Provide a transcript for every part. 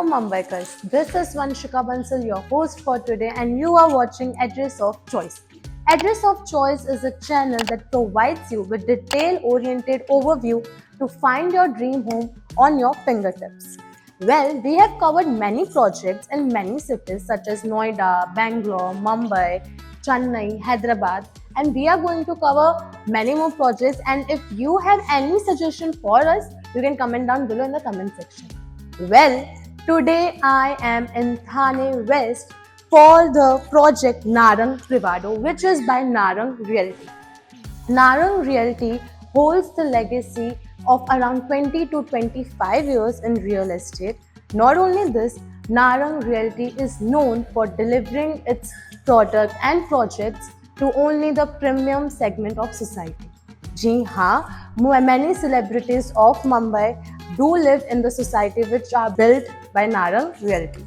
Mumbaikars. This is Vanshika Bansal, your host for today, and you are watching Address of Choice. Address of Choice is a channel that provides you with detail-oriented overview to find your dream home on your fingertips. Well, we have covered many projects in many cities such as Noida, Bangalore, Mumbai, Chennai, Hyderabad, and we are going to cover many more projects. And if you have any suggestion for us, you can comment down below in the comment section. Well, today I am in Thane West for the project Narang Privado, which is by Narang Realty. Narang Realty holds the legacy of around 20 to 25 years in real estate. Not only this, Narang Realty is known for delivering its product and projects to only the premium segment of society. जी हाँ, many celebrities of Mumbai do live in the society which are built by Narang Realty.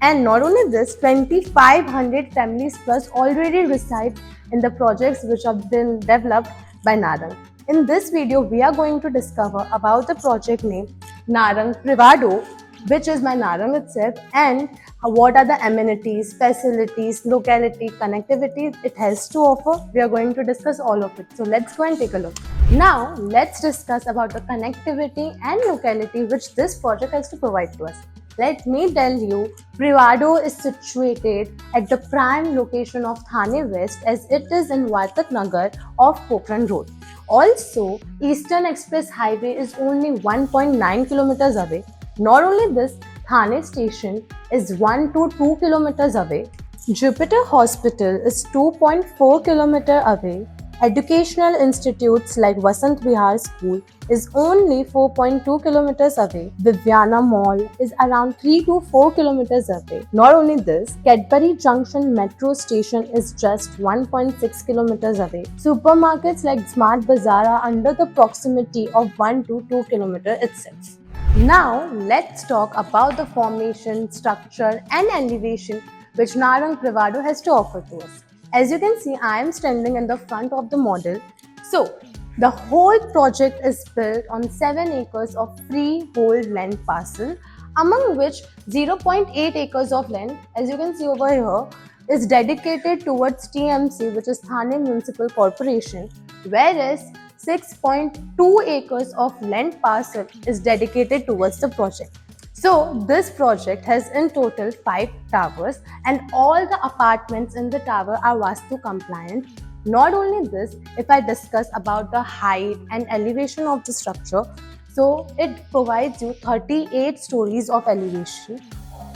And not only this, 2,500 families plus already reside in the projects which have been developed by Narang. In this video, we are going to discover about the project name Narang Privado, which is by Narang itself, and what are the amenities, facilities, locality, connectivity it has to offer. We are going to discuss all of it. So let's go and take a look. Now, let's discuss about the connectivity and locality which this project has to provide to us. Let me tell you, Privado is situated at the prime location of Thane West as it is in Vartak Nagar of Pokhran Road. Also, Eastern Express Highway is only 1.9 kilometers away. Not only this, Thane station is 1 to 2 kilometers away. Jupiter Hospital is 2.4 kilometers away. Educational institutes like Vasant Vihar School is only 4.2 kilometers away. Viviana Mall is around 3 to 4 kilometers away. Not only this, Cadbury Junction metro station is just 1.6 kilometers away. Supermarkets like Smart Bazaar are under the proximity of 1 to 2 kilometers itself. Now, let's talk about the formation, structure and elevation which Narang Privado has to offer to us. As you can see, I am standing in the front of the model. So, the whole project is built on 7 acres of freehold land parcel, among which 0.8 acres of land, as you can see over here, is dedicated towards TMC, which is Thane Municipal Corporation, whereas 6.2 acres of land parcel is dedicated towards the project. So this project has in total 5 towers and all the apartments in the tower are Vastu compliant. Not only this, if I discuss about the height and elevation of the structure, so it provides you 38 stories of elevation.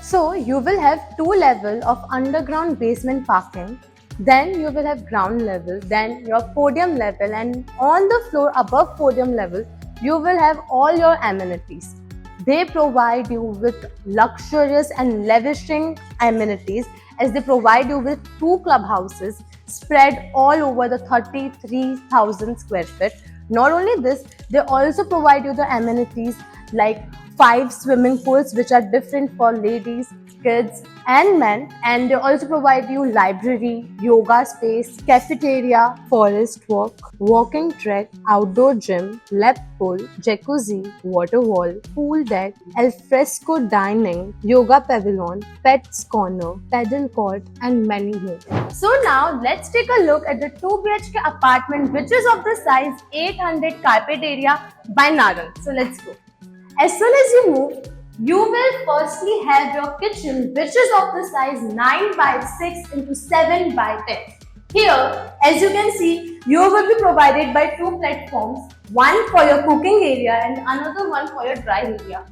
So you will have 2 levels of underground basement parking, then you will have ground level, then your podium level, and on the floor above podium level, you will have all your amenities. They provide you with luxurious and lavishing amenities as they provide you with 2 clubhouses spread all over the 33,000 square feet. Not only this, they also provide you the amenities like 5 swimming pools which are different for ladies, kids and men, and they also provide you library, yoga space, cafeteria, forest walk, walking track, outdoor gym, lap pool, jacuzzi, water wall, pool deck, alfresco dining, yoga pavilion, pets corner, paddle court and many more. So now let's take a look at the 2 BHK apartment which is of the size 800 carpet area by Narang. So let's go. As soon as you move, you will firstly have your kitchen which is of the size 9 by 6 into 7 by 10. Here, as you can see, you will be provided by 2 platforms, one for your cooking area and another one for your dry area.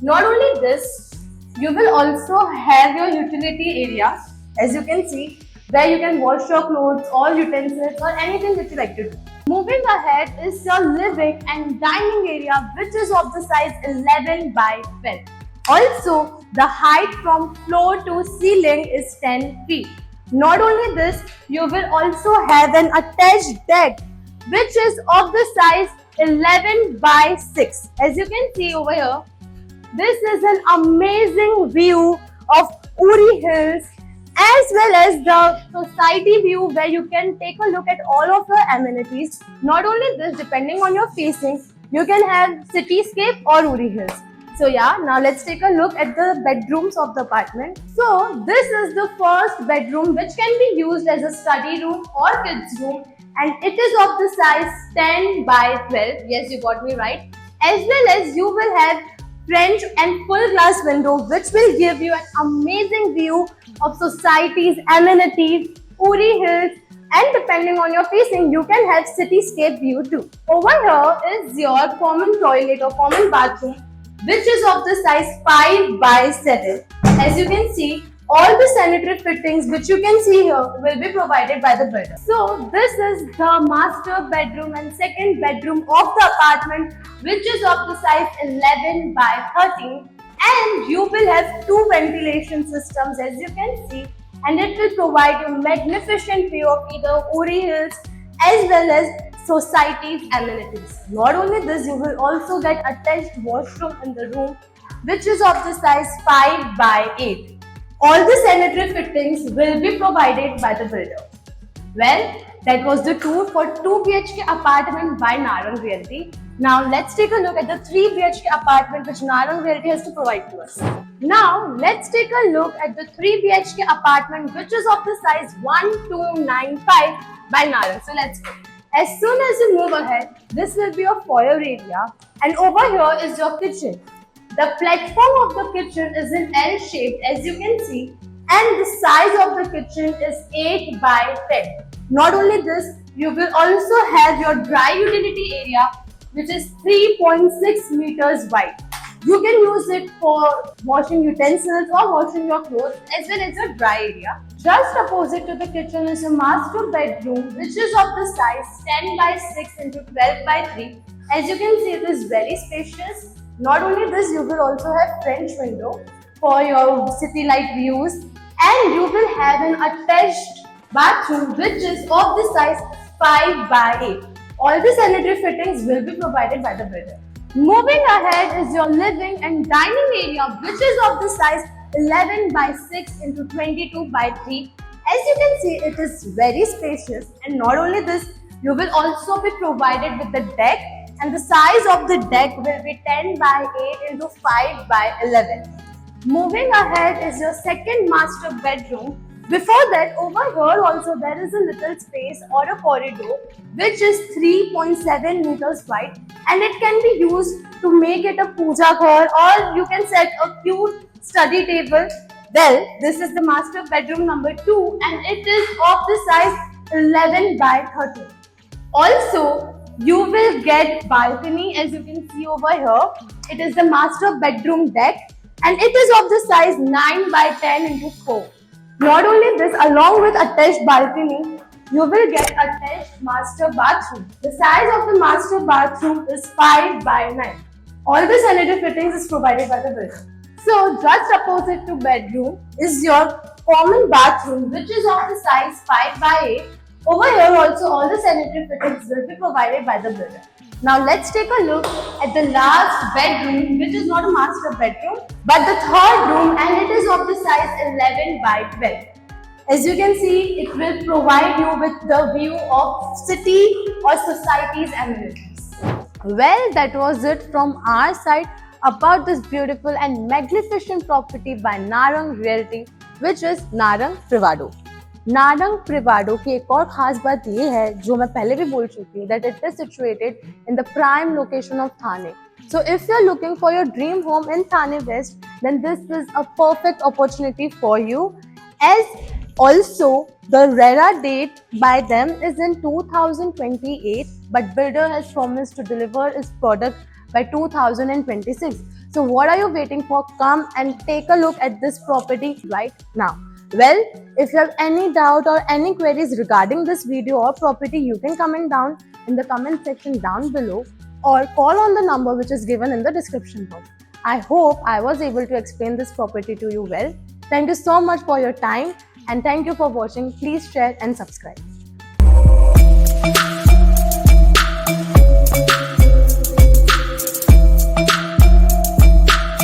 Not only this, you will also have your utility area, as you can see, where you can wash your clothes, all utensils or anything that you like to do. Moving ahead is your living and dining area which is of the size 11 by 12. Also, the height from floor to ceiling is 10 feet. Not only this, you will also have an attached deck which is of the size 11 by 6. As you can see over here, this is an amazing view of Uri Hills as well as the society view where you can take a look at all of your amenities. Not only this, depending on your facing, you can have cityscape or Uri Hills. So yeah, now let's take a look at the bedrooms of the apartment. So this is the first bedroom which can be used as a study room or kids room, and it is of the size 10 by 12. Yes, you got me right. As well as you will have French and full glass window which will give you an amazing view of society's amenities, Uri Hills, and depending on your facing, you can have cityscape view too. Over here is your common toilet or common bathroom, which is of the size 5 by 7. As you can see, all the sanitary fittings which you can see here will be provided by the builder. So this is the master bedroom and second bedroom of the apartment, which is of the size 11 by 13, and you will have two ventilation systems as you can see, and it will provide a magnificent view of either Uri Hills as well as society's amenities. Not only this, you will also get attached washroom in the room, which is of the size 5 by 8. All the sanitary fittings will be provided by the builder. Well, that was the tour for 2 BHK apartment by Narang Realty. Now let's take a look at the 3 BHK apartment which Narang Realty has to provide to us. Now let's take a look at the 3 BHK apartment which is of the size 1295 by Narang. So let's go. As soon as you move ahead, this will be your foyer area, and over here is your kitchen. The platform of the kitchen is in L shaped as you can see, and the size of the kitchen is 8 by 10. Not only this, you will also have your dry utility area which is 3.6 meters wide. You can use it for washing utensils or washing your clothes as well as your dry area. Just opposite to the kitchen is a master bedroom which is of the size 10 by 6 into 12 by 3. As you can see, it is very spacious. Not only this, you will also have French window for your city light views, and you will have an attached bathroom which is of the size 5 by 8. All the sanitary fittings will be provided by the builder. Moving ahead is your living and dining area which is of the size 11 by 6 into 22 by 3. As you can see, it is very spacious, and not only this, you will also be provided with the deck, and the size of the deck will be 10 by 8 into 5 by 11. Moving ahead is your second master bedroom. Before that, over here also there is a little space or a corridor which is 3.7 meters wide, and it can be used to make it a puja ghar, or you can set a cute study table. Well, this is the master bedroom number 2, and it is of the size 11 by 13. Also, you will get balcony as you can see over here. It is the master bedroom deck, and it is of the size 9 by 10 into 4. Not only this, along with attached balcony, you will get attached master bathroom. The size of the master bathroom is 5 by 9. All the sanitary fittings is provided by the builder. So just opposite to bedroom is your common bathroom which is of the size 5 by 8. Over here also all the sanitary fittings will be provided by the builder. Now let's take a look at the last bedroom which is not a master bedroom but the third room, and it is of the size 11 by 12. As you can see, it will provide you with the view of city or society's amenities. Well, that was it from our side about this beautiful and magnificent property by Narang Realty, which is Narang Privado. Narang प्रिवाडो की एक और खास बात ये है जो मैं पहले भी बोल चुकी हूँ, that it is situated in the prime location of Thane. So if you're looking for your dream home in Thane West, then this is a perfect opportunity for you. As also the RERA date by them is in 2028, but builder has promised to deliver his product by 2026. So what are you waiting for? Come and take a look at this property right now. Well, if you have any doubt or any queries regarding this video or property, you can comment down in the comment section down below or call on the number which is given in the description box. I hope I was able to explain this property to you well. Thank you so much for your time and thank you for watching. Please share and subscribe.